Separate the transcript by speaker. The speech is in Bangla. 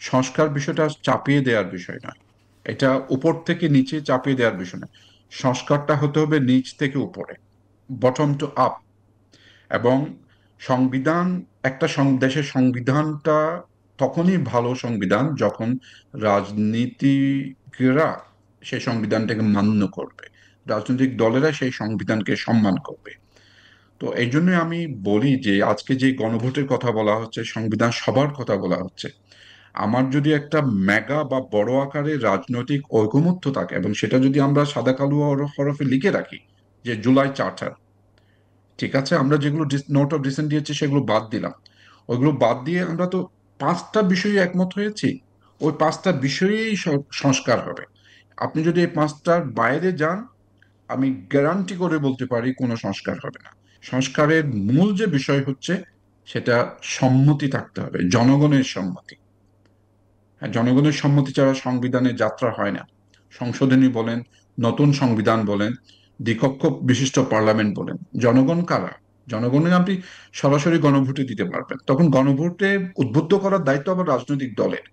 Speaker 1: সংস্কার বিষয়টা চাপিয়ে দেওয়ার বিষয় নয়, এটা উপর থেকে নিচে চাপিয়ে দেওয়ার বিষয় নয়। সংস্কারটা হতে হবে নিচ থেকে উপরে, বটম টু আপ। এবং সংবিধান, একটা দেশের সংবিধানটা তখনই ভালো সংবিধান যখন রাজনীতিকরা সেই সংবিধানটাকে মান্য করবে, রাজনৈতিক দলেরা সেই সংবিধানকে সম্মান করবে। তো এই জন্যই আমি বলি যে আজকে যে গণভোটের কথা বলা হচ্ছে, সংবিধান সবার কথা বলা হচ্ছে, আমার যদি একটা মেগা বা বড় আকারের রাজনৈতিক ঐকমত্য থাকে এবং সেটা যদি আমরা সাদা কালো হরফে লিখে রাখি যে জুলাই চার্টার, ঠিক আছে, আমরা যেগুলো নোট অফ ডিসেন্ট দিয়েছি সেগুলো বাদ দিলাম, ওইগুলো বাদ দিয়ে আমরা তো পাঁচটা বিষয়ে একমত হয়েছি, ওই পাঁচটা বিষয়েই সংস্কার হবে। আপনি যদি এই পাঁচটার বাইরে যান, আমি গ্যারান্টি করে বলতে পারি কোনো সংস্কার হবে না। সংস্কারের মূল যে বিষয় হচ্ছে সেটা সম্মতি থাকতে হবে, জনগণের সম্মতি। হ্যাঁ, জনগণের সম্মতি ছাড়া সংবিধানের যাত্রা হয় না। সংশোধনী বলেন, নতুন সংবিধান বলেন, দ্বিকক্ষ বিশিষ্ট পার্লামেন্ট বলেন, জনগণ কারা? জনগণের আপনি সরাসরি গণভোটে দিতে পারবেন, তখন গণভোটে উদ্বুদ্ধ করার দায়িত্ব আবার রাজনৈতিক দলের।